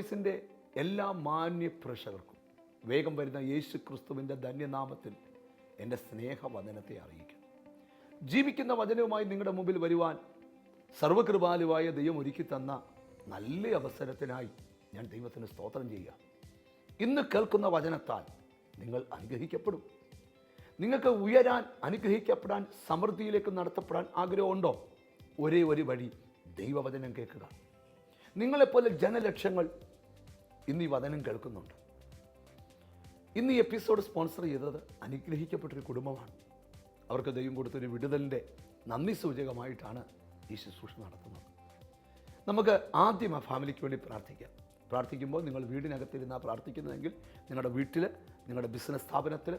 വോയിസിൻ്റെ എല്ലാ മാന്യ പ്രേക്ഷകർക്കും വേഗം വരുന്ന യേശു ക്രിസ്തുവിൻ്റെ ധന്യനാമത്തിൽ എൻ്റെ സ്നേഹവചനത്തെ അറിയിക്കുന്നു. ജീവിക്കുന്ന വചനവുമായി നിങ്ങളുടെ മുമ്പിൽ വരുവാൻ സർവകൃപാലുവായ ദൈവം ഒരുക്കി തന്ന നല്ല അവസരത്തിനായി ഞാൻ ദൈവത്തിന് സ്തോത്രം ചെയ്യുക. ഇന്ന് കേൾക്കുന്ന വചനത്താൽ നിങ്ങൾ അനുഗ്രഹിക്കപ്പെടും. നിങ്ങൾക്ക് ഉയരാൻ, അനുഗ്രഹിക്കപ്പെടാൻ, സമൃദ്ധിയിലേക്ക് നടത്തപ്പെടാൻ ആഗ്രഹമുണ്ടോ? ഒരേ ഒരു വഴി ദൈവവചനം കേൾക്കുക. നിങ്ങളെപ്പോലെ ജനലക്ഷങ്ങൾ ഇന്ന് ഈ വചനം കേൾക്കുന്നുണ്ട്. ഇന്ന് ഈ എപ്പിസോഡ് സ്പോൺസർ ചെയ്തത് അനുഗ്രഹിക്കപ്പെട്ടൊരു കുടുംബമാണ്. അവർക്ക് ദൈവം കൊടുത്തൊരു വിടുതലിൻ്റെ നന്ദി സൂചകമായിട്ടാണ് ഈ ശുശ്രൂഷ നടത്തുന്നത്. നമുക്ക് ആദ്യം ആ ഫാമിലിക്ക് വേണ്ടി പ്രാർത്ഥിക്കാം. പ്രാർത്ഥിക്കുമ്പോൾ നിങ്ങൾ വീടിനകത്തിരുന്നാണ് പ്രാർത്ഥിക്കുന്നതെങ്കിൽ നിങ്ങളുടെ വീട്ടിൽ, നിങ്ങളുടെ ബിസിനസ് സ്ഥാപനത്തിൽ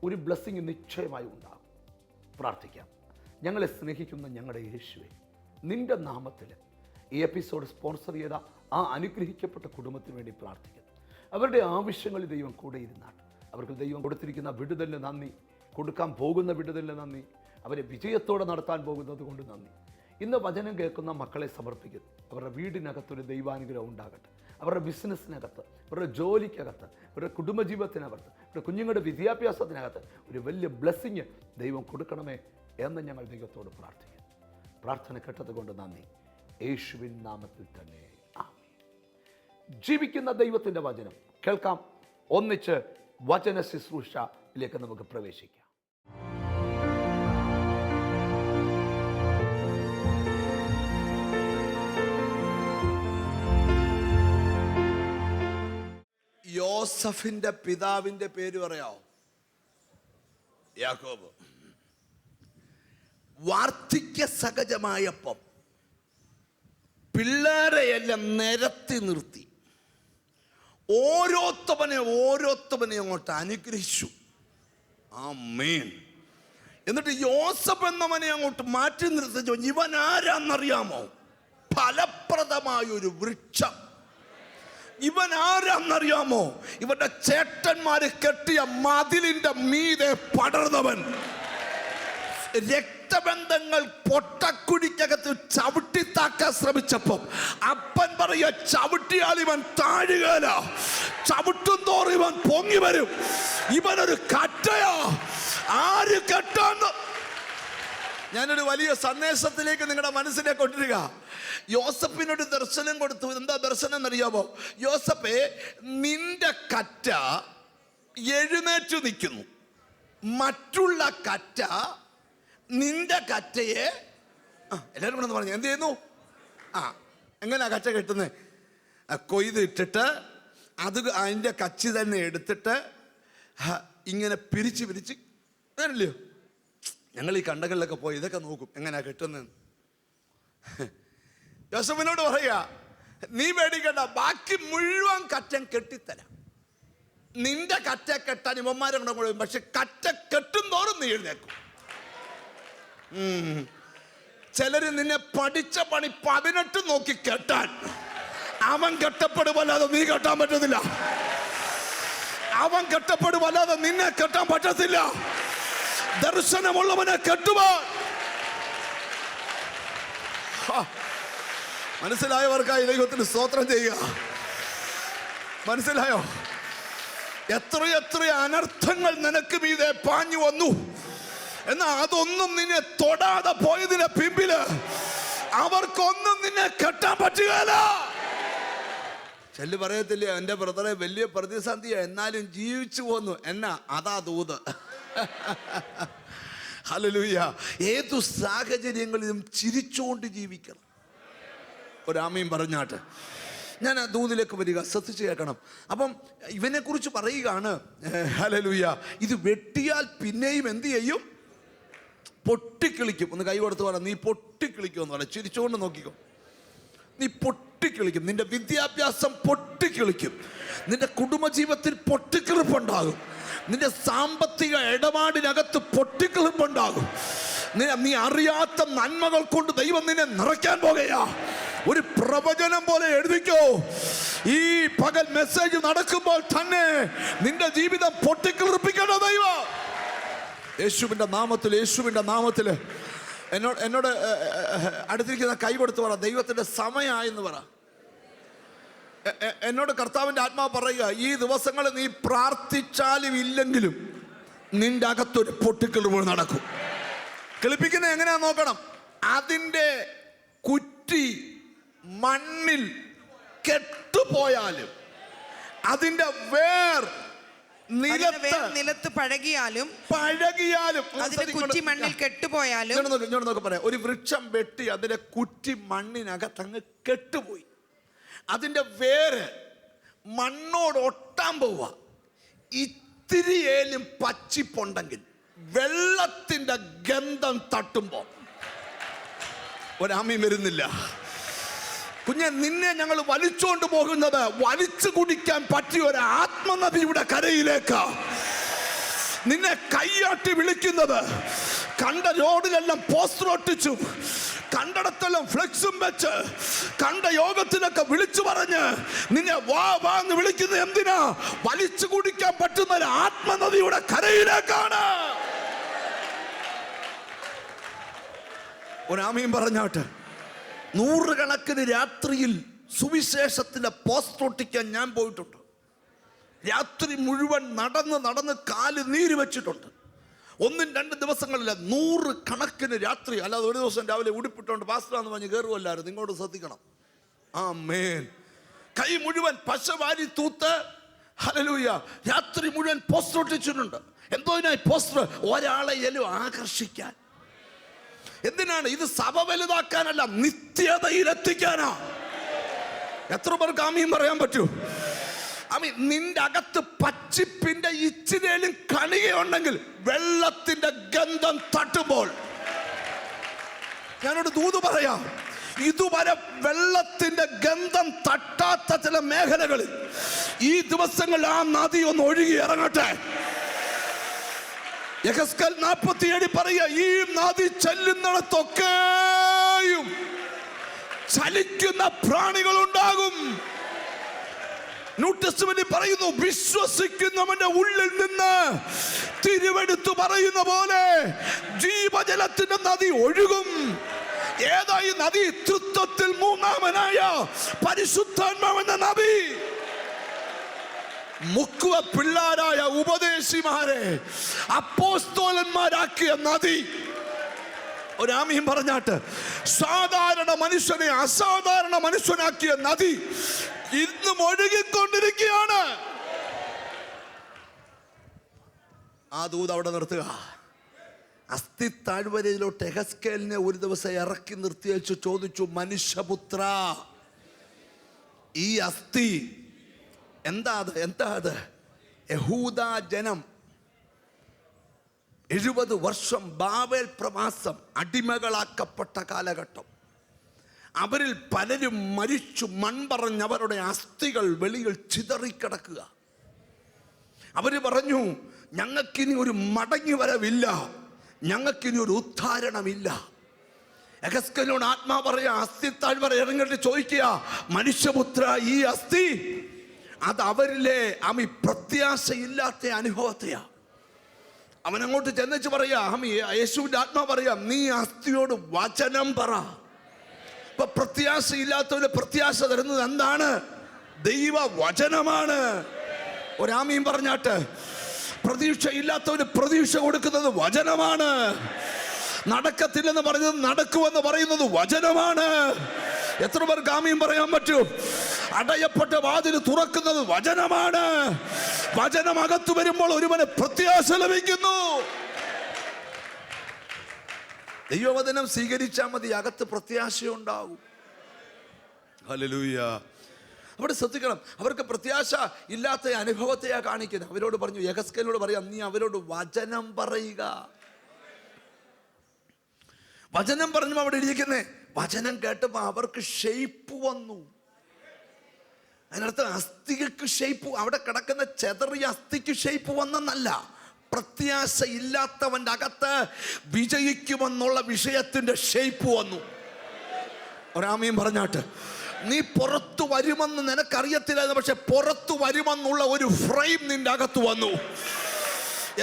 ഒരു ബ്ലെസ്സിങ് നിശ്ചയമായി ഉണ്ടാകും. പ്രാർത്ഥിക്കാം. ഞങ്ങളെ സ്നേഹിക്കുന്ന ഞങ്ങളുടെ യേശുവേ, നിൻ്റെ നാമത്തിൽ ഈ എപ്പിസോഡ് സ്പോൺസർ ചെയ്ത ആ അനുഗ്രഹിക്കപ്പെട്ട കുടുംബത്തിന് വേണ്ടി പ്രാർത്ഥിക്കുന്നു. അവരുടെ ആവശ്യങ്ങളിൽ ദൈവം കൂടെ ഇരുന്നാണ്. അവർക്ക് ദൈവം കൊടുത്തിരിക്കുന്ന വിടുതലിന് നന്ദി, കൊടുക്കാൻ പോകുന്ന വിടുതലിന് നന്ദി, അവരെ വിജയത്തോടെ നടത്താൻ പോകുന്നത് കൊണ്ട് നന്ദി. ഇന്ന് വചനം കേൾക്കുന്ന മക്കളെ സമർപ്പിക്കുന്നു. അവരുടെ വീടിനകത്തൊരു ദൈവാനുഗ്രഹം ഉണ്ടാകട്ടെ. അവരുടെ ബിസിനസ്സിനകത്ത്, അവരുടെ ജോലിക്കകത്ത്, അവരുടെ കുടുംബജീവിതത്തിനകത്ത്, അവരുടെ കുഞ്ഞുങ്ങളുടെ വിദ്യാഭ്യാസത്തിനകത്ത് ഒരു വലിയ ബ്ലെസ്സിങ് ദൈവം കൊടുക്കണമേ എന്ന് ഞങ്ങൾ ദൈവത്തോട് പ്രാർത്ഥിക്കുന്നു. പ്രാർത്ഥന കേട്ടത് കൊണ്ട് നന്ദി. യേശുവിൻ നാമത്തിൽ തന്നെ ആമേൻ. ജീവിക്കുന്ന ദൈവത്തിൻ്റെ വചനം കേൾക്കാം. ഒന്നിച്ച് വചന ശുശ്രൂഷയിലേക്ക് നമുക്ക് പ്രവേശിക്കാം. യോസഫിന്റെ പിതാവിന്റെ പേര് പറയാമോ? യാക്കോബ്. വാർദ്ധക്യ സഹജമായപ്പം പിള്ളേരെയെല്ലാം നിരത്തി നിർത്തി ഓരോരുത്തവനെ അങ്ങോട്ട് അനുഗ്രഹിച്ചു. ആമേൻ. എന്നിട്ട് യോസഫ് എന്നവനെ അങ്ങോട്ട് മാറ്റി നിർത്തിച്ചു. ഇവൻ ആരാന്നറിയാമോ? ഫലപ്രദമായൊരു വൃക്ഷം. ഇവൻ ആരാന്നറിയാമോ? ഇവന്റെ ചേട്ടന്മാര് കെട്ടിയ മതിലിന്റെ മീതെ പടർന്നവൻ. രക്തബന്ധങ്ങൾ പൊട്ടക്കുടിക്കകത്ത് ചവിട്ടിത്താക്കാൻ ശ്രമിച്ചപ്പം അപ്പൻ പറയുക, ചവിട്ടിയാൽ ഇവൻ താഴുകയില്ല, ചവിട്ടും തോറും ഇവൻ പൊങ്ങി വരും. ഇവനൊരു കറ്റയാ. ആര് കെട്ടാന്ന്? ഞാനൊരു വലിയ സന്ദേശത്തിലേക്ക് നിങ്ങളുടെ മനസ്സിനെ കൊണ്ടുവരിക. യോസഫിനൊരു ദർശനം കൊടുത്തു. എന്താ ദർശനം എന്നറിയാമോ? യോസഫേ, നിന്റെ കറ്റ എഴുന്നേറ്റ് നിൽക്കുന്നു, മറ്റുള്ള കറ്റ നിന്റെ കറ്റയെ എല്ലാവരും കൂടെ പറഞ്ഞു എന്ത് ചെയ്യുന്നു? എങ്ങനെയാ കറ്റ കെട്ടുന്നത്? കൊയ്ത് ഇട്ടിട്ട് അത് അതിൻ്റെ കച്ചി തന്നെ എടുത്തിട്ട് ഇങ്ങനെ പിരിച്ച് അങ്ങനല്ലയോ? ഞങ്ങൾ ഈ കണ്ടകളിലൊക്കെ പോയി ഇതൊക്കെ നോക്കും എങ്ങനെയാ കെട്ടുന്നതെന്ന്. യോസഫിനോട് പറയാ, നീ പേടിക്കണ്ട, ബാക്കി മുഴുവൻ കറ്റൻ കെട്ടിത്തരാം. നിന്റെ കറ്റ കെട്ടാൻ ഇവന്മാരെ കൂടെ, പക്ഷെ കറ്റ കെട്ടും തോറും നീ എഴുന്നേക്കും. ചിലര് നിന്നെ പഠിച്ച പണി 18 നോക്കി കെട്ടാൻ, അവൻ കെട്ടപ്പെടുവല്ലാതെ നീ കെട്ടാൻ പറ്റത്തില്ല. അവൻ കെട്ടപ്പെടുവല്ലാതെ നിന്നെ കെട്ടാൻ പറ്റത്തില്ല. ദർശനമുള്ളവനെ കെട്ടുവാൻ. മനസ്സിലായവർക്കായി ദൈവത്തിന് സ്തോത്രം ചെയ്യുക. മനസ്സിലായോ? എത്ര അനർത്ഥങ്ങൾ നിനക്ക് മീതെ പാഞ്ഞു വന്നു, എന്നാ അതൊന്നും നിന്നെ തൊടാതെ പോയതിന്റെ പിമ്പില് അവർക്കൊന്നും നിന്നെ കെട്ടാൻ പറ്റുകയില്ല. ചെല്ലു പറയത്തില്ലേ, എൻ്റെ ബ്രദറെ വലിയ പ്രതിസന്ധിയാ, എന്നാലും ജീവിച്ചു പോന്നു. എന്നാ അതാ ദൂത്. ഹല്ലേലൂയ. ഏതു സാഹചര്യങ്ങളിലും ചിരിച്ചുകൊണ്ട് ജീവിക്കണം. ഒരാമയും പറഞ്ഞാട്ട് ഞാൻ ആ ദൂതിലേക്ക് വരിക. ശ്രദ്ധിച്ച് കേൾക്കണം. അപ്പം ഇവനെ കുറിച്ച് പറയുകയാണ്. ഹല്ലേലൂയ. ഇത് വെട്ടിയാൽ പിന്നെയും എന്ത് ചെയ്യും? പൊട്ടിക്കിളിക്കും. ഒന്ന് കൈ കൊടുത്ത് പറ, നീ പൊട്ടിക്കിളിക്കുമെന്ന് പറയാം. ചിരിച്ചുകൊണ്ട് നോക്കിക്കോ. നീ പൊട്ടിക്കിളിക്കും. നിന്റെ വിദ്യാഭ്യാസം പൊട്ടിക്കിളിക്കും. നിന്റെ കുടുംബജീവിതത്തിൽ പൊട്ടിക്കിളിപ്പുണ്ടാകും. നിന്റെ സാമ്പത്തിക ഇടപാടിനകത്ത് പൊട്ടിക്കിളിപ്പുണ്ടാകും. നീ അറിയാത്ത നന്മകൾ കൊണ്ട് ദൈവം നിന്നെ നിറയ്ക്കാൻ പോകുകയാ. ഒരു പ്രവചനം പോലെ എഴുതിക്കോ. ഈ പകൽ മെസ്സേജ് നടക്കുമ്പോൾ തന്നെ നിന്റെ ജീവിതം പൊട്ടിക്കിളിപ്പിക്കണം ദൈവം. യേശുവിൻ്റെ നാമത്തിൽ എന്നോട് അടുത്തിരിക്കുന്ന കൈ കൊടുത്ത് പറ, ദൈവത്തിൻ്റെ സമയമായെന്ന് പറ. എന്നോട് കർത്താവിൻ്റെ ആത്മാവ് പറയുക, ഈ ദിവസങ്ങൾ നീ പ്രാർത്ഥിച്ചാലും ഇല്ലെങ്കിലും നിന്റെ അകത്തൊരു പൊട്ടിക്കിളിവ് നടക്കും. കിളിപ്പിക്കുന്നത് എങ്ങനെയാ നോക്കണം. അതിൻ്റെ കുറ്റി മണ്ണിൽ കെട്ടുപോയാലും അതിന്റെ വേർ നിലത്ത് പഴകിയാലും അതിന്റെ കുറ്റി മണ്ണിൽ കെട്ടുപോയാലും. ഇങ്ങോട്ട് പറയാം, ഒരു വൃക്ഷം വെട്ടി അതിന്റെ കുറ്റി മണ്ണിനകത്ത് അങ്ങ് കെട്ടുപോയി, അതിന്റെ വേര് മണ്ണോട് ഒട്ടാൻ പോവുക. ഇത്തിരിയേലും പച്ചിപ്പുണ്ടെങ്കിൽ വെള്ളത്തിന്റെ ഗന്ധം തട്ടുമ്പോ ഒരാമയും വരുന്നില്ല. കുഞ്ഞെ, നിന്നെ ഞങ്ങൾ വലിച്ചോണ്ട് പോകുന്നത് വലിച്ചു കുടിക്കാൻ പറ്റിയ ഒരു ആത്മനദിയുടെ കരയിലേക്ക്. നിന്നെ കൈയാട്ടി വിളിക്കുന്നത് കണ്ട റോഡിലെല്ലാം പോസ്റ്റർ ഒട്ടിച്ചു, കണ്ടിടത്തെല്ലാം ഫ്ലെക്സും വെച്ച്, കണ്ട യോഗത്തിനൊക്കെ വിളിച്ചു പറഞ്ഞ് നിന്നെ വാ വാ എന്ന് വിളിക്കുന്നത് എന്തിനാ? വലിച്ചു കുടിക്കാൻ പറ്റുന്ന ഒരു ആത്മനദിയുടെ കരയിലേക്കാണ്. ഒരാമയും പറഞ്ഞാട്ട്. നൂറുകണക്കിന് രാത്രിയിൽ സുവിശേഷത്തിന്റെ പോസ്റ്റർ ഒട്ടിക്കാൻ ഞാൻ പോയിട്ടുണ്ട്. രാത്രി മുഴുവൻ നടന്ന് കാല് നീര് വെച്ചിട്ടുണ്ട്. 1-2 ദിവസങ്ങളില്ല, 100 കണക്കിന് രാത്രി. അല്ലാതെ ഒരു ദിവസം രാവിലെ ഉടുപ്പിട്ടോണ്ട് പാസ്റ്ററാന്ന് പറഞ്ഞ് കയറുമല്ലായിരുന്നു. ഇങ്ങോട്ട് ശ്രദ്ധിക്കണം. ആമേൻ. കൈ മുഴുവൻ പശ വാരി തൂത്ത്, ഹല്ലേലൂയ, രാത്രി മുഴുവൻ പോസ്റ്റർ ഒട്ടിച്ചിട്ടുണ്ട്. എന്തോനായി പോസ്റ്റർ? ഒരാളെയും ആകർഷിക്കാൻ. എന്തിനാണ്? ഇത് സഭ വലുതാക്കാനല്ല, നിത്യതയിലെത്തിക്കാനാ. എത്ര പേർക്ക് ആമീൻ പറയാൻ പറ്റൂ? ആമീൻ. നിന്റെ അകത്ത് പച്ചിപ്പിന്റെ ഇച്ചിരേലും കണികയുണ്ടെങ്കിൽ വെള്ളത്തിന്റെ ഗന്ധം തട്ടുമ്പോൾ, ഞാനോട് ദൂത് പറയാം, ഇതുവരെ വെള്ളത്തിന്റെ ഗന്ധം തട്ടാത്ത ചില മേഖലകളിൽ ഈ ദിവസങ്ങളിൽ ആ നദി ഒന്ന് ഒഴുകി ഇറങ്ങട്ടെ. യെഹെസ്കേൽ 47 പറയുക, ഈ നദി ചെല്ലുന്നിടത്തൊക്കെയും ചലിക്കുന്ന പ്രാണികൾ ഉണ്ടാകും. ന്യൂ ടെസ്റ്റ്മെന്റിൽ പറയുന്നു, വിശ്വസിക്കുന്നവന്റെ ഉള്ളിൽ നിന്ന് തിരുവെടുത്തു പറയുന്ന പോലെ ജീവജലത്തിന്റെ നദി ഒഴുകും. ഏതായി നദി? തൃത്വത്തിൽ 3-ാമനായ പരിശുദ്ധാത്മാവെന്ന നദി. മുക്കുവ പിള്ളാരായ ഉപദേശിമാരെ അപ്പോസ്തലന്മാരാക്കിയ നദി. ഒരാമീൻ പറഞ്ഞാട്ട്. സാധാരണ മനുഷ്യനെ അസാധാരണ മനുഷ്യനാക്കിയ നദി ഇന്നും ഒഴുകിക്കൊണ്ടിരിക്കുകയാണ്. ആ ദൂത് അവിടെ നിർത്തുക. അസ്ഥി താഴ്വരയിലോട്ട് യെഹെസ്കേലിനെ ഒരു ദിവസം ഇറക്കി നിർത്തിയച്ചു ചോദിച്ചു, മനുഷ്യപുത്ര, ഈ അസ്ഥി എന്താ അത്? യഹൂദ ജനം 70 വർഷം ബാബേൽ പ്രവാസം അടിമകളാക്കപ്പെട്ട കാലഘട്ടം. അവരിൽ പലരും മരിച്ചു. മൺപറഞ്ഞവരുടെ അസ്ഥികൾ വെളിയിൽ ചിതറിക്കിടക്കുക. അവര് പറഞ്ഞു, ഞങ്ങൾക്കിനി ഒരു മടങ്ങി വരവില്ല, ഞങ്ങൾക്കിനി ഒരു ഉദ്ധാരണമില്ല. യെഹെസ്കേലിനോട് ആത്മാ പറയാ, അസ്ഥി താഴ്വര ഇറങ്ങിട്ട് ചോദിക്കുക, മനുഷ്യപുത്ര, ഈ അസ്ഥി അത് അവരിലെ പ്രത്യാശയില്ലാത്ത അനുഭവത്തെയാ. അവൻ അങ്ങോട്ട് ചെന്നിച്ച് പറയാ, യേശുവിന്റെ ആത്മാ പറയാം, നീ അസ്ഥിയോട് വചനം പറ. ഇപ്പൊ പ്രത്യാശയില്ലാത്തവന് പ്രത്യാശ തരുന്നത് എന്താണ്? ദൈവ വചനമാണ്. ഒരാമീൻ പറഞ്ഞാട്ട്. പ്രതീക്ഷയില്ലാത്തവന് പ്രതീക്ഷ കൊടുക്കുന്നത് വചനമാണ്. നടക്കത്തില്ലെന്ന് പറഞ്ഞത് നടക്കുമെന്ന് പറയുന്നത് വചനമാണ്. എത്ര പേർക്ക് ആമീൻ പറയാൻ പറ്റൂ? അടയപ്പെട്ട വാതിൽ തുറക്കുന്നത് വചനമാണ്. വചനം അകത്തു വരുമ്പോൾ ഒരുവന് പ്രത്യാശ ലഭിക്കുന്നു. ദൈവവചനം സ്വീകരിച്ചാൽ മതി, അകത്ത് പ്രത്യാശയുണ്ടാകും. ഹല്ലേലൂയ. അവിടെ ശ്രദ്ധിക്കണം, അവർക്ക് പ്രത്യാശ ഇല്ലാത്ത അനുഭവത്തെയാ കാണിക്കുന്നത്. അവരോട് പറഞ്ഞു, യെഹെസ്കേലിനോട് പറയാം, നീ അവരോട് വചനം പറയുക. വചനം പറഞ്ഞു അവിടെ ഇരിക്കുന്നേ. വചനം കേട്ടപ്പോ അവർക്ക് ഷേപ്പ് വന്നു. അതിനർത്ഥം അസ്ഥിക്ക് ഷേപ്പ്, അവിടെ കിടക്കുന്ന ചെതറിയ അസ്ഥിക്ക് ഷേപ്പ് വന്നെന്നല്ല, പ്രത്യാശ ഇല്ലാത്തവന്റെ അകത്ത് വിജയിക്കുമെന്നുള്ള വിഷയത്തിന്റെ ഷേപ്പ് വന്നു. ഒരാമീൻ പറഞ്ഞാട്ട്. നീ പുറത്തു വരുമെന്ന് നിനക്കറിയത്തില്ലായിരുന്നു, പക്ഷെ പുറത്തു വരുമെന്നുള്ള ഒരു ഫ്രെയിം നിന്റെ അകത്ത് വന്നു.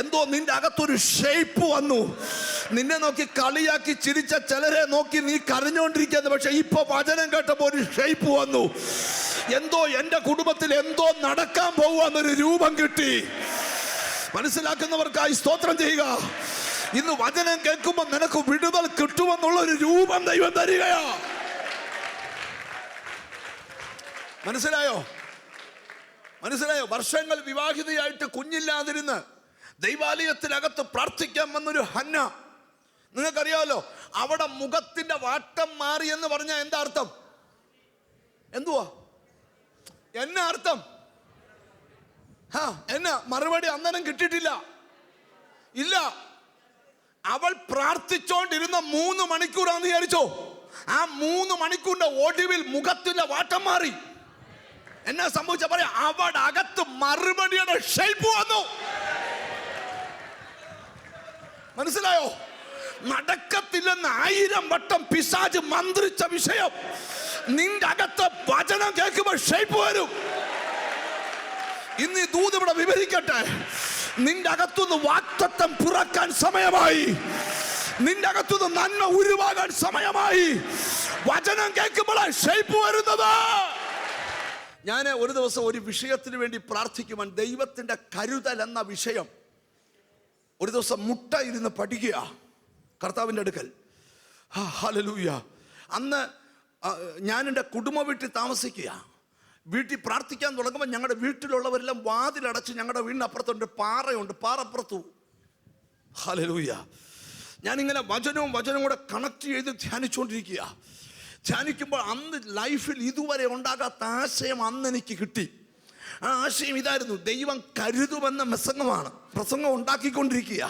എന്തോ നിന്റെ അകത്തൊരു ഷേപ്പ് വന്നു. നിന്നെ നോക്കി കളിയാക്കി ചിരിച്ച ചിലരെ നോക്കി നീ കരഞ്ഞോണ്ടിരിക്കുന്നത്, പക്ഷെ ഇപ്പൊ വചനം കേട്ടപ്പോ ഒരു ഷേപ്പ് വന്നു. എന്തോ എൻ്റെ കുടുംബത്തിൽ എന്തോ നടക്കാൻ പോകുന്നൊരു രൂപം കിട്ടി. മനസ്സിലാക്കുന്നവർക്കായി സ്തോത്രം ചെയ്യുക. ഇന്ന് വചനം കേൾക്കുമ്പോൾ നിനക്ക് വിടുതൽ കിട്ടുമെന്നുള്ള ഒരു രൂപം ദൈവം തരികയാ. മനസ്സിലായോ? വർഷങ്ങൾ വിവാഹിതയായിട്ട് കുഞ്ഞില്ലാതിരുന്ന് ദൈവാലയത്തിനകത്ത് പ്രാർത്ഥിക്കാൻ വന്നൊരു ഹന്ന, നിങ്ങൾക്കറിയാമല്ലോ, അവിടെ മുഖത്തിന്റെ വാട്ടം മാറി എന്ന് പറഞ്ഞാൽ എന്താ അർത്ഥം? എന്തുവാ എന്നാ അർത്ഥം? എന്നാ മറുപടി അന്നേരം കിട്ടിയിട്ടില്ല. ഇല്ല, അവൾ പ്രാർത്ഥിച്ചോണ്ടിരുന്ന 3 മണിക്കൂറാന്ന് വിചാരിച്ചോ. ആ 3 മണിക്കൂറിന്റെ ഒടുവിൽ മുഖത്തിന്റെ വാട്ടം മാറി. എന്നാ സംഭവിച്ച പറയാ, അവിടെ അകത്ത് മറുപടിയുടെ ഷേപ്പ് വന്നു. മനസ്സിലായോ? നടക്കത്തില്ലെന്ന് 1000 വട്ടം പിശാച് മന്ത്രിച്ച വിഷയം നിന്റെ അകത്ത് വചനം കേൾക്കുമ്പോൾ ഷേപ്പ് വരും. ഇന്ന് ഈ ദൂത് ഇവിടെ വിവരിക്കട്ടെ. നിന്റെ അകത്തുനിന്ന് വാഗ്ദത്തം പിറക്കാൻ സമയമായി. നിന്റെ അകത്തുനിന്ന് നന്മ ഉരുവാകാൻ സമയമായി. വചനം കേൾക്കുമ്പോഴാണ് ഷേപ്പ് വരുന്നത്. ഞാൻ ഒരു ദിവസം ഒരു വിഷയത്തിന് വേണ്ടി പ്രാർത്ഥിക്കുവാൻ, ദൈവത്തിന്റെ കരുതൽ എന്ന വിഷയം ഒരു ദിവസം മുട്ട ഇരുന്ന് പഠിക്കുക കർത്താവിൻ്റെ അടുക്കൽ. ഹല്ലേലൂയ. അന്ന് ഞാൻ എൻ്റെ കുടുംബ വീട്ടിൽ താമസിക്കുക. വീട്ടിൽ പ്രാർത്ഥിക്കാൻ തുടങ്ങുമ്പോൾ ഞങ്ങളുടെ വീട്ടിലുള്ളവരെല്ലാം വാതിലടച്ച്, ഞങ്ങളുടെ വീടിനപ്പുറത്തുണ്ട് പാറയുണ്ട്, പാറപ്പുറത്തു. ഹല്ലേലൂയ. ഞാനിങ്ങനെ വചനവും കൂടെ കണക്ട് ചെയ്ത് ധ്യാനിച്ചുകൊണ്ടിരിക്കുക. ധ്യാനിക്കുമ്പോൾ അന്ന് ലൈഫിൽ ഇതുവരെ ഉണ്ടാകാത്ത ആശയം അന്ന് എനിക്ക് കിട്ടി. ആ ആശയം ഇതായിരുന്നു: ദൈവം കരുതുമെന്ന പ്രസംഗം ഉണ്ടാക്കിക്കൊണ്ടിരിക്കുക.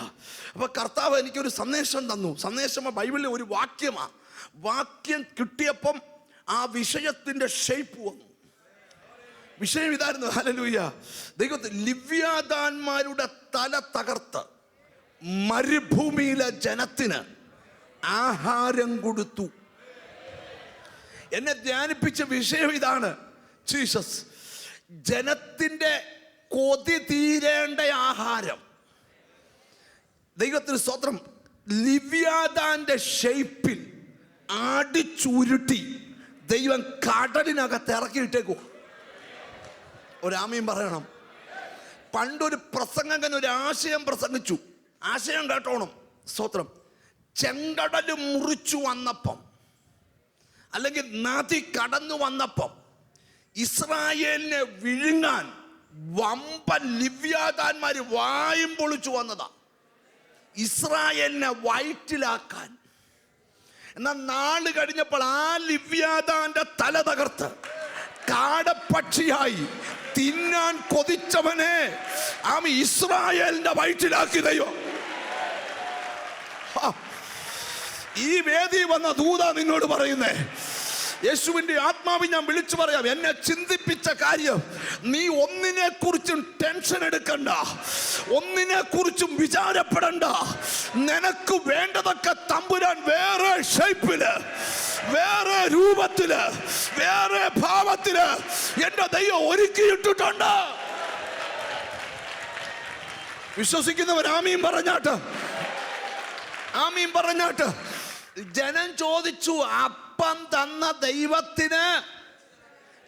അപ്പോൾ കർത്താവ് എനിക്കൊരു സന്ദേശം തന്നു. സന്ദേശം ബൈബിളിലെ ഒരു വാക്യമാണ്. വാക്യം കിട്ടിയപ്പം ആ വിഷയത്തിൻ്റെ ഷേപ്പ് വന്നു. വിഷയം ഇതായിരുന്നു. ഹല്ലേലൂയ. ദൈവത്തിൽ ലിവ്യാദാന്മാരുടെ തല തകർത്ത് മരുഭൂമിയിലെ ജനത്തിന് ആഹാരം കൊടുത്തു. എന്നെ ധ്യാനിപ്പിച്ച വിഷയം ഇതാണ്. ജീസസ്, ജനത്തിൻ്റെ കൊതി തീരേണ്ട ആഹാരം. ദൈവത്തിന് സ്തോത്രം. ലിവ്യാദാന്റെ ഷേപ്പിൽ ആടിച്ചുരുട്ടി ദൈവം കടലിനകത്ത് ഇറക്കിയിട്ടേക്കോ. ഒരാമയും പറയണം. പണ്ടൊരു പ്രസംഗകൻ ഒരു ആശയം പ്രസംഗിച്ചു. ആശയം കേട്ടോണം. സ്തോത്രം. ചെങ്കടൽ മുറിച്ചു വന്നപ്പം, അല്ലെങ്കിൽ നദി കടന്നു വന്നപ്പം ഇസ്രായേലിനെ വിഴുങ്ങാൻ വമ്പൻ ലിവ്യാദാന്മാര് വായും പൊളിച്ചു വന്നതാ, ഇസ്രായേലിനെ വയറ്റിലാക്കാൻ. എന്നാൽ നാള് കഴിഞ്ഞപ്പോൾ ആ ലിവ്യാദാന്റെ തല തകർത്ത് കാടപ്പക്ഷിയായി തിന്നാൻ കൊതിച്ചവനെ ഇസ്രായേലിന്റെ വയറ്റിലാക്കി ദൈവം. ഈ വേദി വന്ന ദൂത നിന്നോട് പറയുന്നേ, യേശുവിന്റെ ആത്മാവിൽ ഞാൻ വിളിച്ചു പറയാം, എന്നെ ചിന്തിപ്പിച്ച കാര്യം, നീ ഒന്നിനെ കുറിച്ചും ടെൻഷൻ എടുക്കണ്ട, ഒന്നിനെ കുറിച്ചും വിചാരപ്പെടണ്ട. നിനക്ക് വേണ്ടതൊക്കെ തമ്പുരാൻ വേറെ ഷേപ്പില്, വേറെ രൂപത്തില്, വേറെ ഭാവത്തില് എന്റെ ദൈവം ഒരുക്കിയിട്ടിട്ടുണ്ട്. വിശ്വസിക്കുന്നവർ ആമീൻ പറഞ്ഞാട്ട്, ആമീൻ പറഞ്ഞാട്ട്. ജനം ചോദിച്ചു, അപ്പം തന്ന ദൈവത്തിന്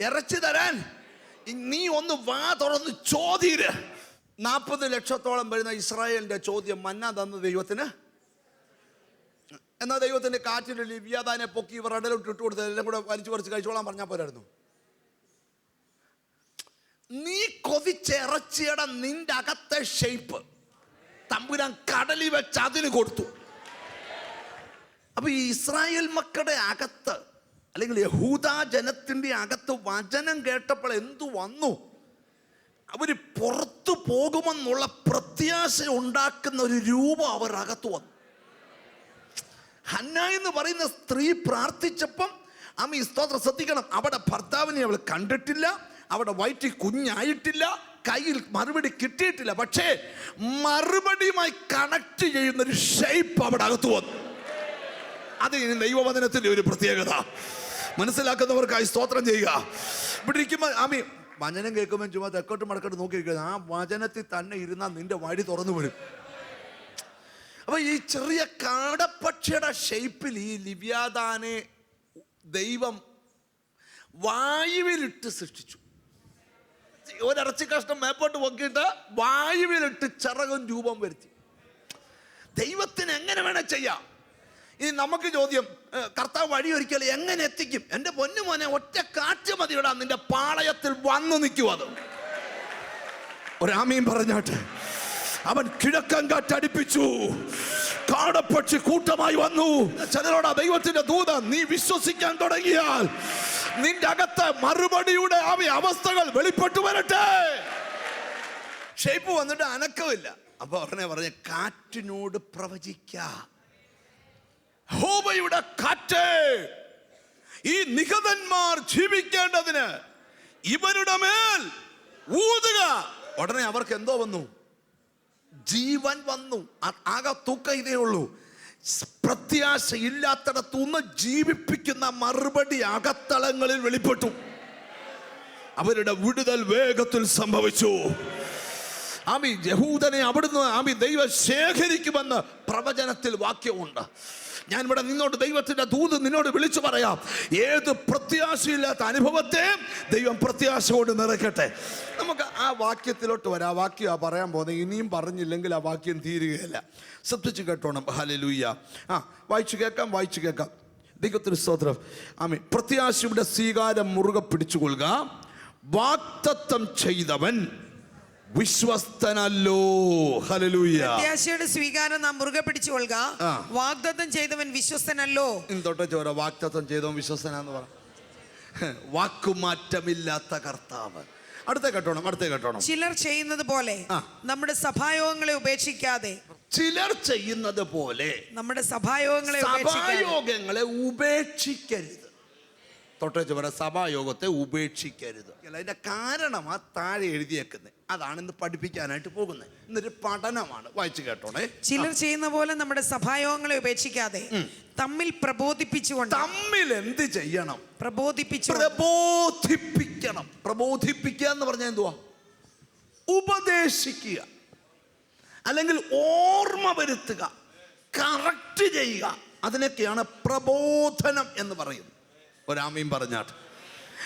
ഇറച്ചി തരാൻ നീ ഒന്ന് വാ തുറന്ന് ചോദ്യര്. 40 ലക്ഷത്തോളം വരുന്ന ഇസ്രായേലിന്റെ ചോദ്യം, മന്ന തന്ന ദൈവത്തിന്. എന്നാൽ ദൈവത്തിന്റെ കാറ്റിൽ ലിവ്യാദാനെ പൊക്കി ഇവർ ഇടലോട്ട് ഇട്ട് കൊടുത്ത് എല്ലാം കൂടെ വലിച്ചു പറിച്ച് കഴിച്ചോളാൻ പറഞ്ഞാൽ പോരായിരുന്നു. നീ കൊതിച്ചിറച്ചിയുടെ നിന്റെ അകത്തെ ഷേപ്പ് തമ്പുരാൻ കടലിൽ വെച്ച് അതിന് കൊടുത്തു. അപ്പൊ ഈ ഇസ്രായേൽ മക്കളുടെ അകത്ത്, അല്ലെങ്കിൽ യഹൂദ ജനത്തിന്റെ അകത്ത് വചനം കേട്ടപ്പോൾ എന്തു വന്നു? അവര് പുറത്തു പോകുമെന്നുള്ള പ്രത്യാശ ഉണ്ടാക്കുന്ന ഒരു രൂപം അവർ അകത്ത് വന്നു. ഹന്ന എന്ന് പറയുന്ന സ്ത്രീ പ്രാർത്ഥിച്ചപ്പം സ്തോത്രം, ശ്രദ്ധിക്കണം, അവിടെ ഭർത്താവിനെ അവൾ കണ്ടിട്ടില്ല, അവിടെ വയറ്റിൽ കുഞ്ഞായിട്ടില്ല, കയ്യിൽ മറുപടി കിട്ടിയിട്ടില്ല. പക്ഷേ മറുപടിയുമായി കണക്ട് ചെയ്യുന്ന ഒരു ഷേപ്പ് അവിടെ അകത്ത് വന്നു. അത് ദൈവവചനത്തിന്റെ ഒരു പ്രത്യേകത. മനസ്സിലാക്കുന്നവർക്കായി സ്തോത്രം ചെയ്യുക. ഇവിടെ ഇരിക്കുമ്പോൾ വചനം കേൾക്കുമ്പോൾ ചുമ്മാ തെക്കോട്ട് മടക്കോട്ട് നോക്കിയിരിക്കുന്നത്, ആ വചനത്തിൽ തന്നെ ഇരുന്നാൽ നിന്റെ വഴി തുറന്നു വരും. അപ്പൊ ഈ ചെറിയ കാടപ്പക്ഷിയുടെ ഷേപ്പിൽ ഈ ലിവ്യാദാനെ ദൈവം വായുവിലിട്ട് സൃഷ്ടിച്ചു. ഒരിറച്ചി കഷ്ണം മേപ്പോട്ട് പൊക്കിയിട്ട് വായുവിലിട്ട് ചിറകും രൂപം വരുത്തി. ദൈവത്തിന് എങ്ങനെ വേണേ ചെയ്യാം. ഇനി നമുക്ക് ചോദ്യം, കർത്താവ് വഴിയൊരിക്കൽ എങ്ങനെ എത്തിക്കും? എൻ്റെ പൊന്നു മോനെ, ഒറ്റ കാറ്റ് മതിയിടാ നിന്റെ പാളയത്തിൽ വന്നു നിൽക്കും. അത് ഒരാമീൻ പറഞ്ഞാട്ടെ. അവൻ കിഴക്കൻ കാറ്റടിപ്പിച്ചു, കാടപ്പക്ഷി കൂട്ടമായി വന്നു. ചിലരോടാ ദൈവത്തിന്റെ ദൂത, നീ വിശ്വസിക്കാൻ തുടങ്ങിയാൽ നിന്റെ അകത്ത് മറുപടിയുടെ അവസ്ഥകൾ വെളിപ്പെട്ടു വരട്ടെ. ഷേപ്പ് വന്നിട്ട് അനക്കമില്ല. അപ്പൊ ഉടനെ പറഞ്ഞ കാറ്റിനോട് പ്രവചിക്കാം, യഹോവയുടെ കാറ്റേ, ഈ നിഹതന്മാർ ജീവിക്കേണ്ടതിന് ഇവരുടെ മേൽ ഊതുക. ഉടനെ അവർക്ക് എന്തോ വന്നു? ജീവൻ വന്നു. ആകെ തൂക്കം ഇതേ ഉള്ളൂ. പ്രത്യാശയില്ലാത്തിടത്തുനിന്ന് ജീവിപ്പിക്കുന്ന മറുപടി അകത്തളങ്ങളിൽ വെളിപ്പെട്ടു. അവരുടെ വിടുതൽ വേഗത്തിൽ സംഭവിച്ചു. ആമി യഹൂദനെ അവിടുന്ന് ദൈവം ശേഖരിക്കുമെന്ന് പ്രവചനത്തിൽ വാക്യമുണ്ട്. ഞാൻ ഇവിടെ നിന്നോട് ദൈവത്തിന്റെ ദൂത് നിന്നോട് വിളിച്ചു പറയാം. ഏത് പ്രത്യാശയില്ലാത്ത അനുഭവത്തെ ദൈവം പ്രത്യാശയോട് നിറയ്ക്കട്ടെ. നമുക്ക് ആ വാക്യത്തിലോട്ട് വരാം. ആ വാക്യം പറയാൻ പോകുന്നത്. ഇനിയും പറഞ്ഞില്ലെങ്കിൽ ആ വാക്യം തീരുകയില്ല. ശ്രദ്ധിച്ചു കേട്ടോണം. ഹല്ലേലൂയ. വായിച്ചു കേൾക്കാം. ദൈവത്തിന് സ്തോത്രം. ആമേൻ. പ്രത്യാശയുടെ സ്വീകാരം മുറുകെ പിടിച്ചുകൊള്ളുക. വാഗ്ദത്തം ചെയ്തവൻ വിശ്വസ്തനല്ലോ. ഹല്ലേലൂയ. പ്രത്യാശയുടെ സ്വീകാരം നാം മുറുകെ പിടിച്ചുകൊള്ളുക. വാഗ്ദത്തം ചെയ്തവൻ വിശ്വസ്തനല്ലോ. തൊട്ട് ചോര വാഗ്ദത്തം ചെയ്തവൻ വിശ്വസ്തനാന്ന് പറ. വാക്കുമാറ്റമില്ലാത്ത കർത്താവ്. അടുത്ത കേട്ടോണം. ചിലർ ചെയ്യുന്നത് പോലെ നമ്മുടെ സഭായോഗങ്ങളെ ഉപേക്ഷിക്കാതെ. ചിലർ ചെയ്യുന്നത് പോലെ നമ്മുടെ സഭായോഗങ്ങളെ ഉപേക്ഷിക്കരുത്. തൊട്ടേച്ച് പറ, സഭായോഗത്തെ ഉപേക്ഷിക്കരുത്. അതിന്റെ കാരണം ആ താഴെ എഴുതിയേക്കുന്നത്. അതാണ് ഇന്ന് പഠിപ്പിക്കാനായിട്ട് പോകുന്നത്. ഇന്നൊരു പഠനമാണ്. വായിച്ചു കേട്ടോണേ. ചിലർ ചെയ്യുന്ന പോലെ നമ്മുടെ സഭായോഗങ്ങളെ ഉപേക്ഷിക്കാതെ തമ്മിൽ പ്രബോധിപ്പിച്ചുകൊണ്ട്. തമ്മിൽ എന്ത് ചെയ്യണം? പ്രബോധിപ്പിക്കണം. പ്രബോധിപ്പിക്കുക എന്ന് പറഞ്ഞാൽ എന്തുവാ? ഉപദേശിക്കുക, അല്ലെങ്കിൽ ഓർമ്മ വരുത്തുക, കറക്റ്റ് ചെയ്യുക. അതിനൊക്കെയാണ് പ്രബോധനം എന്ന് പറയുന്നത്. ഒരാമീൻ പറഞ്ഞാട്ട്.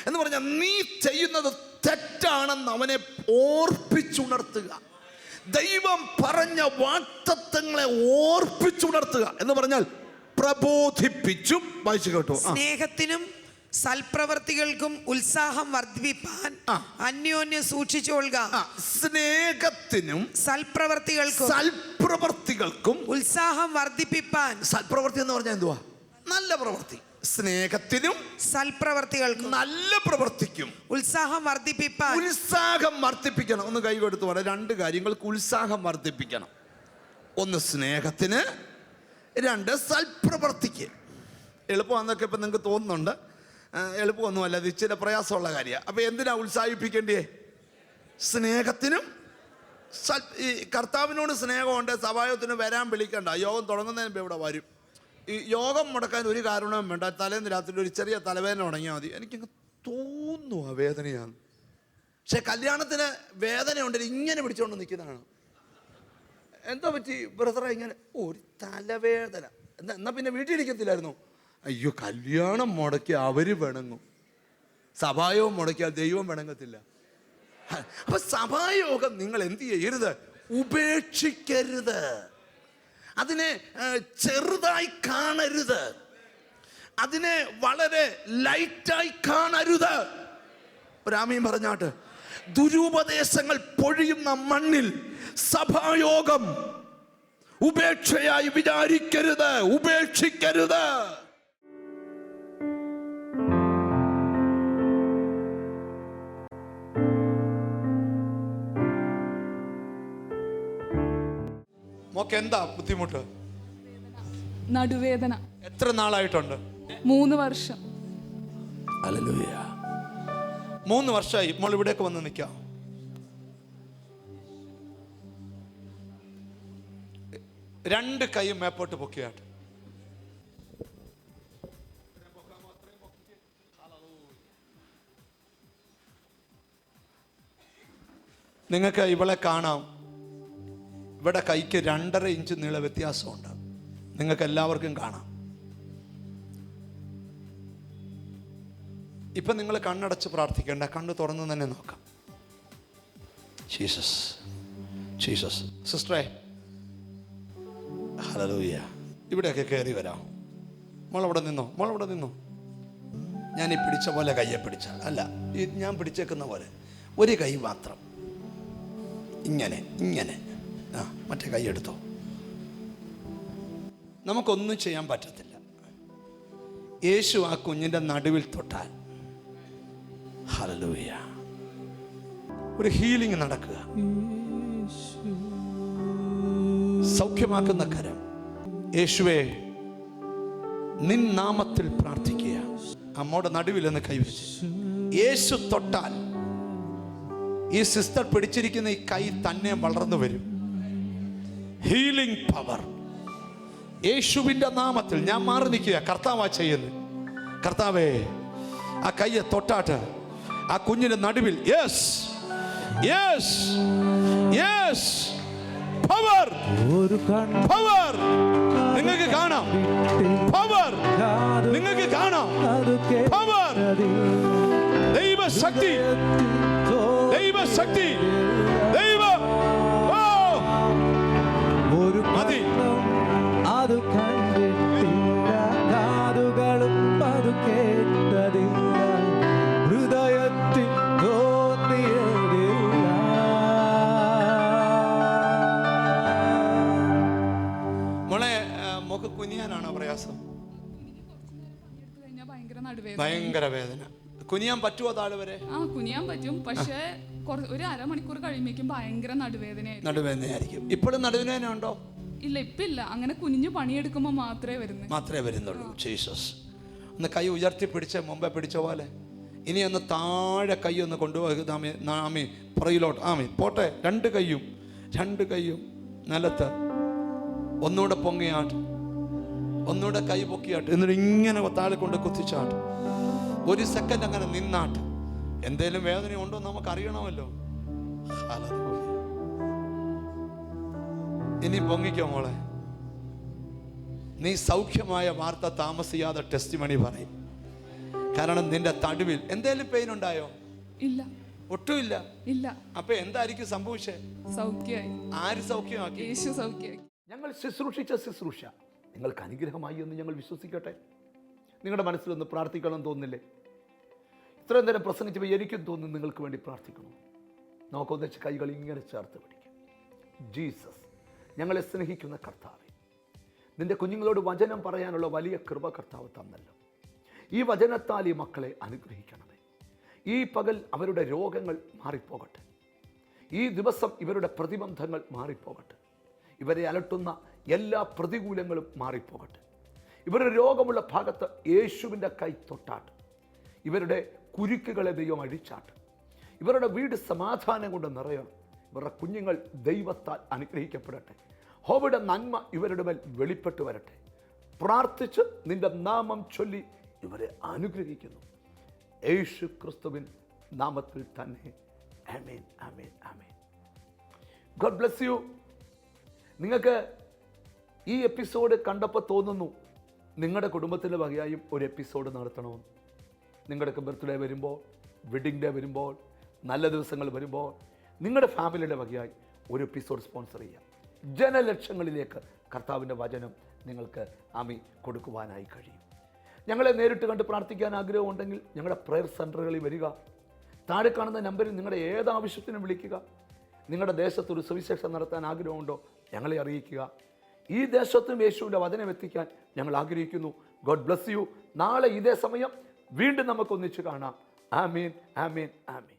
എന്ന് പറഞ്ഞാൽ നീ ചെയ്യുന്നത് തെറ്റാണെന്ന് അവനെ ഓർപ്പിച്ചുണർത്തുക. ദൈവം പറഞ്ഞ വാഗ്ദത്തങ്ങളെ ഓർപ്പിച്ചുണർത്തുക എന്ന് പറഞ്ഞാൽ പ്രബോധിപ്പിച്ചും. വായിച്ചു കേട്ടോ. സ്നേഹത്തിനും സൽപ്രവർത്തികൾക്കും ഉത്സാഹം വർദ്ധിപ്പിപ്പാൻ അന്യോന്യം സൂക്ഷിച്ചുകൊള്ളുക. സ്നേഹത്തിനും സൽപ്രവർത്തികൾക്കും ഉത്സാഹം വർദ്ധിപ്പിപ്പാൻ. സൽപ്രവർത്തി എന്ന് പറഞ്ഞാൽ എന്തുവാ? നല്ല പ്രവൃത്തി. സ്നേഹത്തിനും സൽപ്രവർത്തികൾക്കും, നല്ല പ്രവർത്തിക്കും ഉത്സാഹം വർദ്ധിപ്പിക്കണം. ഒന്ന് കൈ കൊടുത്ത് പറയാം. രണ്ട് കാര്യങ്ങൾക്ക് ഉത്സാഹം വർദ്ധിപ്പിക്കണം. ഒന്ന് സ്നേഹത്തിന്, രണ്ട് സൽപ്രവർത്തിക്ക്. എളുപ്പമാണെന്നൊക്കെ ഇപ്പം നിങ്ങൾക്ക് തോന്നുന്നുണ്ട്. എളുപ്പമൊന്നുമല്ല, അത് ഇച്ചിരി പ്രയാസമുള്ള കാര്യമാണ്. അപ്പം എന്തിനാ ഉത്സാഹിപ്പിക്കേണ്ടേ? സ്നേഹത്തിനും. ഈ കർത്താവിനോട് സ്നേഹമുണ്ട്, സഭായോഗത്തിന് വരാൻ വിളിക്കണ്ട. യോഗം തുടങ്ങുന്നതിന് മുമ്പ് ഇവിടെ വരും. ഈ യോഗം മുടക്കാൻ ഒരു കാരണവും വേണ്ട. തലേന്ന് രാത്രി ഒരു ചെറിയ തലവേദന തുടങ്ങിയാൽ മതി. എനിക്കങ്ങ് തോന്നുക വേദനയാണ്. പക്ഷെ കല്യാണത്തിന് വേദന ഉണ്ടെങ്കിൽ ഇങ്ങനെ പിടിച്ചുകൊണ്ട് നിൽക്കുന്നതാണ്. എന്താ പറ്റി ബ്രദറെ ഇങ്ങനെ? ഒരു തലവേദന. എന്നാ പിന്നെ വീട്ടിലിരിക്കത്തില്ലായിരുന്നു? അയ്യോ, കല്യാണം മുടക്കി അവര് പിണങ്ങും, സഭായോഗം മുടക്കിയാൽ ദൈവം പിണങ്ങത്തില്ല. അപ്പൊ സഭായോഗം നിങ്ങൾ എന്ത് ചെയ്യരുത്? ഉപേക്ഷിക്കരുത്. അതിനെ ചെറുതായി കാണരുത്. അതിനെ വളരെ ലൈറ്റായി കാണരുത്. ഒരാമീൻ പറഞ്ഞാട്ട്. ദുരുപദേശങ്ങൾ പൊഴിയുന്ന മണ്ണിൽ സഭായോഗം ഉപേക്ഷയായി വിചാരിക്കരുത്, ഉപേക്ഷിക്കരുത്. എന്താ ബുദ്ധിമുട്ട്? നടുവേദന. എത്ര നാളായിട്ടുണ്ട്? 3 വർഷം. ഹല്ലേലൂയ. 3 വർഷമായി നമ്മൾ ഇവിടേക്ക് വന്ന് നിൽക്കാം. രണ്ട് കൈയും മേപ്പോട്ട് പൊക്കിയാട്ട്. നിങ്ങൾക്ക് ഇവളെ കാണാം. ഇവിടെ കൈക്ക് 2.5 ഇഞ്ച് നീള വ്യത്യാസമുണ്ട്. നിങ്ങൾക്ക് എല്ലാവർക്കും കാണാം. ഇപ്പം നിങ്ങൾ കണ്ണടച്ച് പ്രാർത്ഥിക്കേണ്ട, കണ്ണ് തുറന്ന് തന്നെ നോക്കാം. Jesus, Jesus. സിസ്റ്ററേ, ഹല്ലേലൂയ. ഇവിടെയൊക്കെ കയറി വരാം. മോളവിടെ നിന്നോ, മോളവിടെ നിന്നോ. ഞാൻ ഈ പിടിച്ച പോലെ കയ്യെ പിടിച്ച അല്ല, ഈ ഞാൻ പിടിച്ചേക്കുന്ന പോലെ ഒരു കൈ മാത്രം, ഇങ്ങനെ ഇങ്ങനെ. ആ, മറ്റേ കൈ എടുത്തോ. നമുക്കൊന്നും ചെയ്യാൻ പറ്റത്തില്ല. യേശു ആ കുഞ്ഞിൻ്റെ നടുവിൽ തൊട്ടാൽ ഹല്ലേലൂയ, ഒരു ഹീലിംഗ് നടക്കുക. സൗഖ്യമാക്കുന്ന കരം. യേശുവേ, നിൻ നാമത്തിൽ പ്രാർത്ഥിക്കുക. അമ്മയുടെ നടുവിൽ നിന്ന് കൈവച്ച് യേശു തൊട്ടാൽ ഈ സിസ്റ്റർ പിടിച്ചിരിക്കുന്ന ഈ കൈ തന്നെ വളർന്നു വരും. ഹീലിംഗ് പവർ യേശുവിൻ്റെ നാമത്തിൽ. ഞാൻ മാറി നിൽക്കുക. കർത്താവാ ചെയ്യുന്നത്. കർത്താവേ, ആ കയ്യെ തൊട്ടാട്ട് ആ കുഞ്ഞിന്റെ നടുവിൽ. Yes, yes, yes. Power, power നിങ്ങൾക്ക് കാണാം. പവർ നിങ്ങൾക്ക് കാണാം. പവർ, ദൈവശക്തി, ദൈവശക്തി, ദൈവം. ഒരു മതി. അത് കണ്ടിട്ടില്ല, കാതുകളും അത് കേട്ടതില്ല, ഹൃദയത്തിൽ തോന്നിയതില്ല. മോളെ, മോക്ക് കുനിയാനാണോ പ്രയാസം? ഭയങ്കര വേദന. കുനിയാൻ പറ്റുമോ താഴെ വരെ? കുനിയാൻ പറ്റും, പക്ഷേ ഒരു അരമണിക്കൂർ കഴിയുമ്പോഴേക്കും ഭയങ്കര നടുവേദനയായിരിക്കും. ഇപ്പോഴും നടുവേദന ഉണ്ടോ? ഇല്ല, ഇപ്പില്ല. അങ്ങനെ കുനിഞ്ഞു പണിയെടുക്കുമ്പോൾ മാത്രമേ വരുന്നുള്ളൂ. ജീസസ്. ഒന്ന് കൈ ഉയർത്തി പിടിച്ച് മുമ്പേ പിടിച്ച പോലെ ഇനി ഒന്ന് താഴെ കൈ ഒന്ന് കൊണ്ടുപോയി പുറയിലോട്ട്. പോട്ടെ. രണ്ട് കൈയും നിലത്ത്. ഒന്നുകൂടെ പൊങ്ങിയാട്ട്, ഒന്നുകൂടെ കൈ പൊക്കിയാട്ട്, എന്നിട്ട് ഇങ്ങനെ താഴെ കൊണ്ട് കുത്തിച്ചാട്ട്. ഒരു സെക്കൻഡ് അങ്ങനെ നിന്നാട്ട്. എന്തേലും വേദന ഉണ്ടോ നമുക്ക് അറിയണമല്ലോ. ഇനി പൊങ്ങിക്കോ മോളെ. നീ സൗഖ്യമായ വാർത്ത താമസിയാതെ ടെസ്റ്റിമണി പറയും. കാരണം നിന്റെ തടുവിൽ എന്തേലും പെയിൻ ഉണ്ടായോ? ഇല്ല, ഒട്ടുമില്ല. ഇല്ല. അപ്പൊ എന്തായിരിക്കും സംഭവിച്ചേ? സൗഖ്യമായി. ആര് സൗഖ്യമാക്കി? യേശു സൗഖ്യമാക്കി. ഞങ്ങൾ ശുശ്രൂഷിച്ച ശുശ്രൂഷ നിങ്ങൾക്ക് അനുഗ്രഹമായി എന്ന് ഞങ്ങൾ വിശ്വസിക്കട്ടെ. നിങ്ങളുടെ മനസ്സിലൊന്ന് പ്രാർത്ഥിക്കണം തോന്നില്ലേ? ഇത്രയും നേരം പ്രസംഗിച്ചപ്പോൾ എനിക്കും തോന്നുന്നു നിങ്ങൾക്ക് വേണ്ടി പ്രാർത്ഥിക്കണം. നമുക്കൊന്നിച്ച് കൈകൾ ഇങ്ങനെ ചേർത്ത് പിടിക്കാം. ജീസസ്, ഞങ്ങളെ സ്നേഹിക്കുന്ന കർത്താവേ, നിന്റെ കുഞ്ഞുങ്ങളോട് വചനം പറയാനുള്ള വലിയ കൃപ കർത്താവ് തന്നല്ലോ. ഈ വചനത്താൽ ഈ മക്കളെ അനുഗ്രഹിക്കണമേ. ഈ പകൽ അവരുടെ രോഗങ്ങൾ മാറിപ്പോകട്ടെ. ഈ ദിവസം ഇവരുടെ പ്രതിബന്ധങ്ങൾ മാറിപ്പോകട്ടെ. ഇവരെ അലട്ടുന്ന എല്ലാ പ്രതികൂലങ്ങളും മാറിപ്പോകട്ടെ. ഇവരുടെ രോഗമുള്ള ഭാഗത്ത് യേശുവിൻ്റെ കൈ തൊട്ടാട്ട്. ഇവരുടെ കുരുക്കുകളെ ദൈവം അഴിച്ചാട്ട്. ഇവരുടെ വീട് സമാധാനം കൊണ്ട് നിറയണം. ഇവരുടെ കുഞ്ഞുങ്ങൾ ദൈവത്താൽ അനുഗ്രഹിക്കപ്പെടട്ടെ. ഹോബയുടെ നന്മ ഇവരുടെ മേൽ വെളിപ്പെട്ട് വരട്ടെ. പ്രാർത്ഥിച്ച് നിന്റെ നാമം ചൊല്ലി ഇവരെ അനുഗ്രഹിക്കുന്നു. യേശു ക്രിസ്തുവിൻ നാമത്തിൽ തന്നെ. ആമേൻ, ആമേൻ, ആമേൻ. God bless you. നിങ്ങൾക്ക് ഈ എപ്പിസോഡ് കണ്ടപ്പോൾ തോന്നുന്നു നിങ്ങളുടെ കുടുംബത്തിൻ്റെ വകയായും ഒരു എപ്പിസോഡ് നടത്തണമെന്ന്. നിങ്ങളുടെയൊക്കെ ബർത്ത്ഡേ വരുമ്പോൾ, വെഡിങ് ഡേ വരുമ്പോൾ, നല്ല ദിവസങ്ങൾ വരുമ്പോൾ നിങ്ങളുടെ ഫാമിലിയുടെ വകയായി ഒരു എപ്പിസോഡ് സ്പോൺസർ ചെയ്യാം. ജനലക്ഷങ്ങളിലേക്ക് കർത്താവിൻ്റെ വചനം നിങ്ങൾക്ക് കൊടുക്കുവാനായി കഴിയും. ഞങ്ങളെ നേരിട്ട് കണ്ട് പ്രാർത്ഥിക്കാൻ ആഗ്രഹമുണ്ടെങ്കിൽ ഞങ്ങളുടെ പ്രയർ സെൻ്ററുകളിൽ വരിക. താഴെ കാണുന്ന നമ്പറിൽ നിങ്ങളുടെ ഏത് ആവശ്യത്തിനും വിളിക്കുക. നിങ്ങളുടെ ദേശത്തൊരു സുവിശേഷം നടത്താൻ ആഗ്രഹമുണ്ടോ? ഞങ്ങളെ അറിയിക്കുക. ഈ ദേശത്തും യേശുവിൻ്റെ വചനം എത്തിക്കാൻ ഞങ്ങൾ ആഗ്രഹിക്കുന്നു. God bless U. നാളെ ഇതേ സമയം വീണ്ടും നമുക്കൊന്നിച്ച് കാണാം. ആമീൻ, ആമീൻ, ആമീൻ.